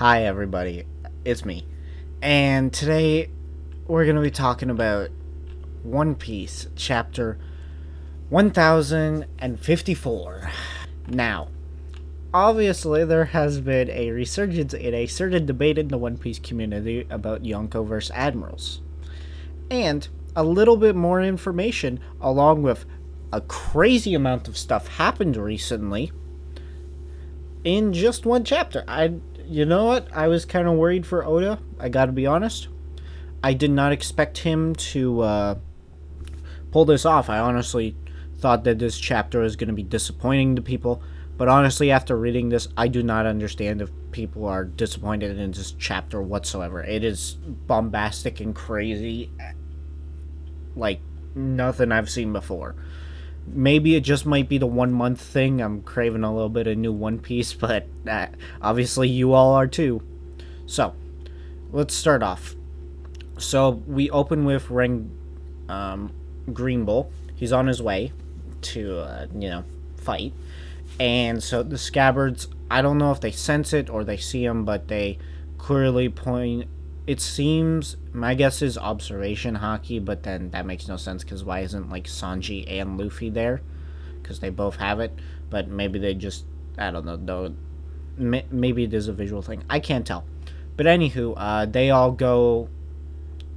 Hi, everybody. It's me. And today we're going to be talking about One Piece, chapter 1054. Now, obviously, there has been a resurgence in a certain debate in the One Piece community about Yonko versus Admirals. And a little bit more information, along with a crazy amount of stuff happened recently in just one chapter. You know what? I was kind of worried for Oda. I gotta be honest. I did not expect him to pull this off. I honestly thought that this chapter was going to be disappointing to people. But honestly, after reading this, I do not understand if people are disappointed in this chapter whatsoever. It is bombastic and crazy, like nothing I've seen before. Maybe it just might be the 1 month thing. I'm craving a little bit of new One Piece, but obviously you all are too. So, let's start off. So, we open with Green Bull. He's on his way to, fight. And so the scabbards, I don't know if they sense it or they see him, but they clearly point. It seems, my guess is observation haki, but then that makes no sense because why isn't like Sanji and Luffy there? Because they both have it, but maybe they just, I don't know, though. Maybe it is a visual thing. I can't tell. But anywho, they all go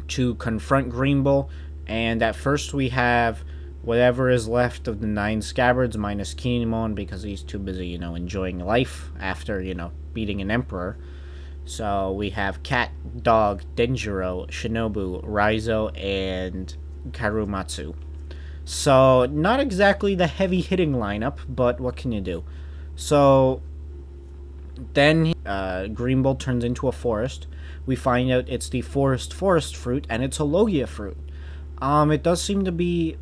to confront Green Bull, and at first we have whatever is left of the 9 scabbards minus Kinemon because he's too busy, enjoying life after, beating an emperor. So we have Cat, Dog, Denjiro, Shinobu, Raizo, and Karumatsu. So not exactly the heavy-hitting lineup, but what can you do? So then Green Bull turns into a forest. We find out it's the forest fruit, and it's a Logia fruit. It does seem to be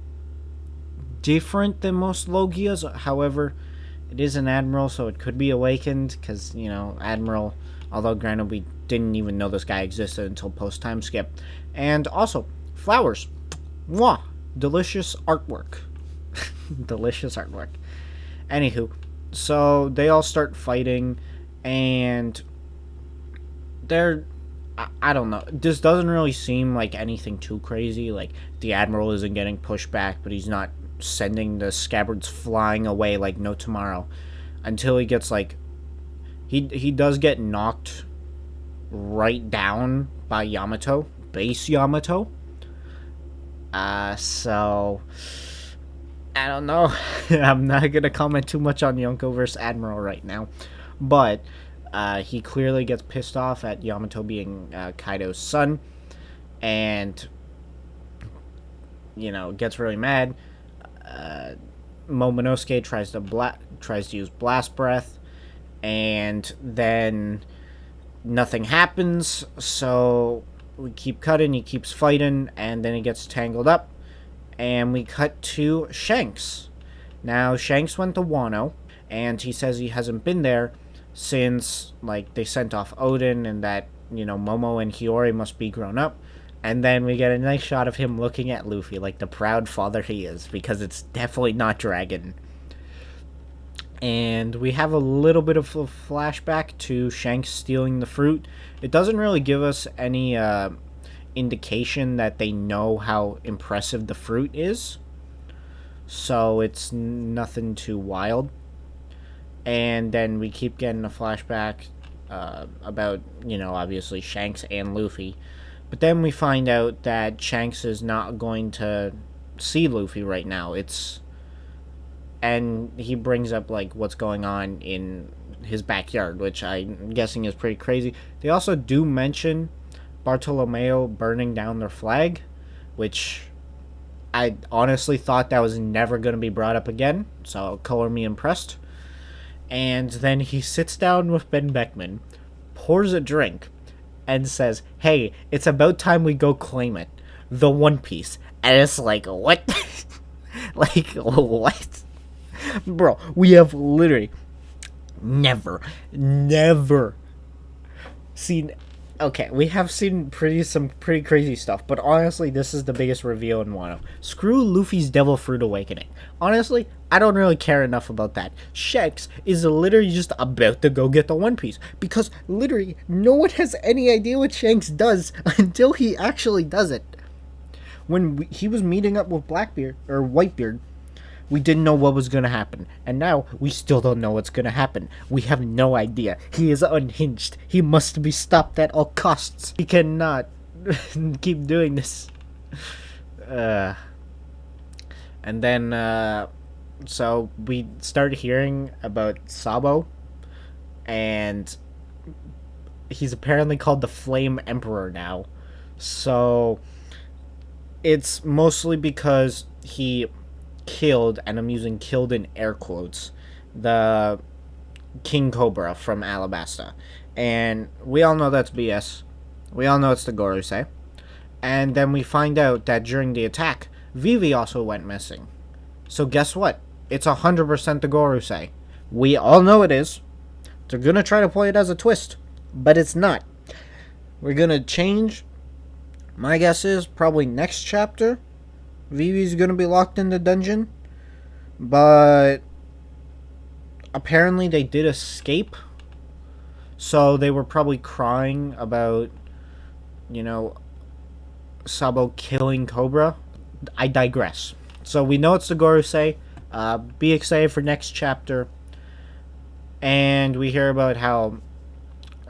different than most Logias. However, it is an Admiral, so it could be awakened, because, Admiral... Although, granted, we didn't even know this guy existed until post-time skip. And also, flowers. Mwah! Delicious artwork. Delicious artwork. Anywho, so they all start fighting, and they're... I don't know. This doesn't really seem like anything too crazy. Like, the Admiral isn't getting pushed back, but he's not sending the scabbards flying away like no tomorrow. Until he gets, like... He does get knocked right down by Yamato, base Yamato. So I don't know. I'm not gonna comment too much on Yonko vs. Admiral right now, but he clearly gets pissed off at Yamato being Kaido's son, and gets really mad. Momonosuke tries to use blast breath. And then nothing happens, so we keep cutting, he keeps fighting, and then he gets tangled up, and we cut to Shanks. Now, Shanks went to Wano, and he says he hasn't been there since, they sent off Odin, and that, Momo and Hiyori must be grown up, and then we get a nice shot of him looking at Luffy like the proud father he is, because it's definitely not Dragon. And we have a little bit of a flashback to Shanks stealing the fruit. It doesn't really give us any indication that they know how impressive the fruit is. So it's nothing too wild. And then we keep getting a flashback about, obviously Shanks and Luffy. But then we find out that Shanks is not going to see Luffy right now. And he brings up, what's going on in his backyard, which I'm guessing is pretty crazy. They also do mention Bartolomeo burning down their flag, which I honestly thought that was never going to be brought up again, so color me impressed. And then he sits down with Ben Beckman, pours a drink, and says, "Hey, it's about time we go claim it. The One Piece." And it's like, what? What? Bro, we have literally never seen Okay, we have seen some pretty crazy stuff, but honestly, this is the biggest reveal in Wano. Screw Luffy's Devil Fruit Awakening. Honestly, I don't really care enough about that. Shanks is literally just about to go get the One Piece, because literally no one has any idea what Shanks does until he actually does it. When he was meeting up with Blackbeard or Whitebeard, we didn't know what was going to happen. And now we still don't know what's going to happen. We have no idea. He is unhinged. He must be stopped at all costs. He cannot keep doing this. And then, so we started hearing about Sabo. And he's apparently called the Flame Emperor now. So it's mostly because he killed, and I'm using killed in air quotes, the King Cobra from Alabasta. And we all know that's BS. We all know it's the Gorosei. And then we find out that during the attack, Vivi also went missing. So guess what? It's 100% the Gorosei. We all know it is. They're gonna try to play it as a twist, but it's not. We're gonna change. My guess is probably next chapter Vivi's gonna be locked in the dungeon, but apparently they did escape, so they were probably crying about, Sabo killing Cobra. I digress. So we know it's the Gorosei. Be excited for next chapter, and we hear about how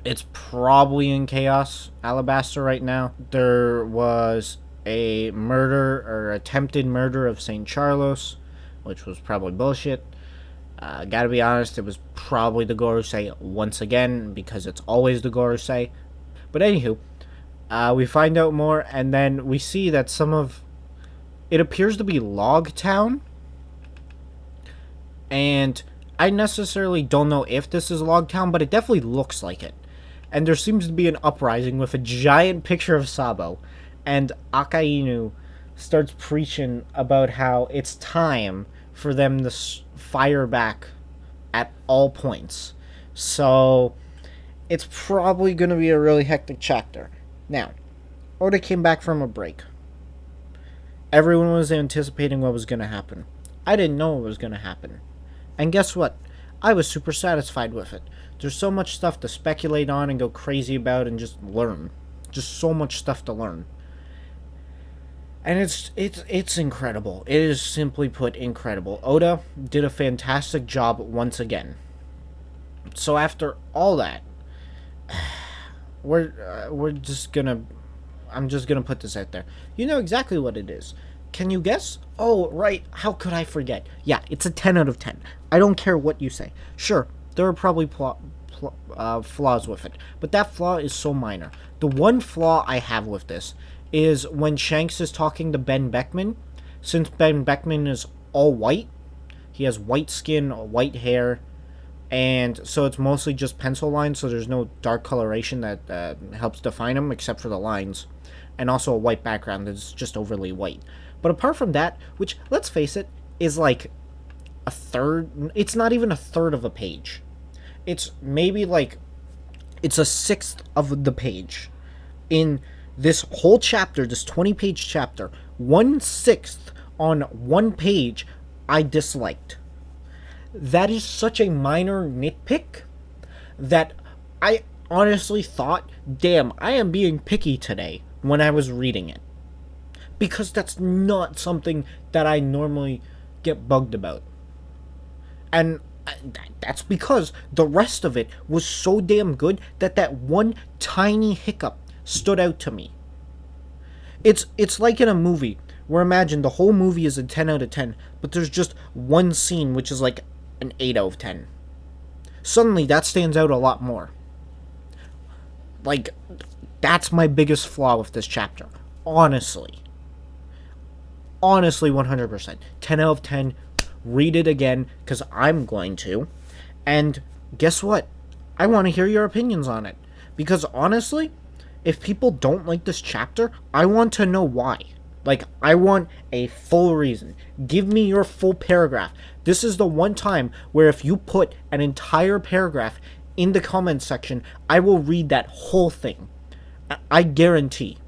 it's probably in Chaos Alabasta right now. There was a murder or attempted murder of St. Charlos, which was probably bullshit. Gotta be honest, it was probably the Gorosei once again, because it's always the Gorosei. But anywho, we find out more, and then we see that it appears to be Log Town, and I necessarily don't know if this is Log Town, but it definitely looks like it. And there seems to be an uprising with a giant picture of Sabo. And Akainu starts preaching about how it's time for them to fire back at all points. So it's probably going to be a really hectic chapter. Now, Oda came back from a break. Everyone was anticipating what was going to happen. I didn't know what was going to happen. And guess what? I was super satisfied with it. There's so much stuff to speculate on and go crazy about and just learn. Just so much stuff to learn. And it's incredible. It is, simply put, incredible. Oda did a fantastic job once again. So after all that, we're just gonna... I'm just gonna put this out there. You know exactly what it is. Can you guess? Oh, right. How could I forget? Yeah, it's a 10 out of 10. I don't care what you say. Sure, there are probably flaws with it, but that flaw is so minor. The one flaw I have with this is when Shanks is talking to Ben Beckman. Since Ben Beckman is all white, he has white skin, white hair, and so it's mostly just pencil lines, so there's no dark coloration that helps define him except for the lines, and also a white background that's just overly white. But apart from that, which, let's face it, is like a third, it's not even a third of a page. It's maybe like, it's a sixth of the page. In this whole chapter, this 20-page chapter, 1/6 on one page, I disliked. That is such a minor nitpick that I honestly thought, damn, I am being picky today when I was reading it. Because that's not something that I normally get bugged about. And that's because the rest of it was so damn good that one tiny hiccup stood out to me. It's like in a movie where, imagine the whole movie is a 10 out of 10, but there's just one scene which is like an 8 out of 10. Suddenly that stands out a lot more. Like, that's my biggest flaw with this chapter. Honestly, 100%. 10 out of 10. Read it again, because I'm going to. And guess what? I want to hear your opinions on it. Because honestly, if people don't like this chapter, I want to know why. Like, I want a full reason. Give me your full paragraph. This is the one time where if you put an entire paragraph in the comment section, I will read that whole thing. I guarantee,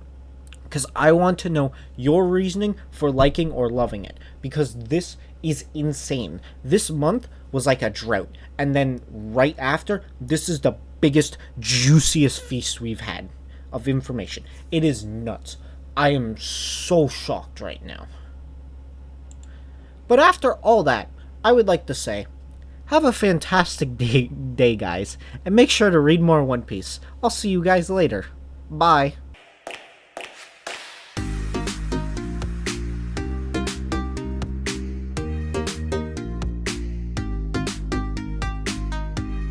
because I want to know your reasoning for liking or loving it, because this is insane. This month was like a drought, and then right after, this is the biggest, juiciest feast we've had of information. It is nuts. I am so shocked right now. But after all that, I would like to say, have a fantastic day, guys, and make sure to read more One Piece. I'll see you guys later. Bye.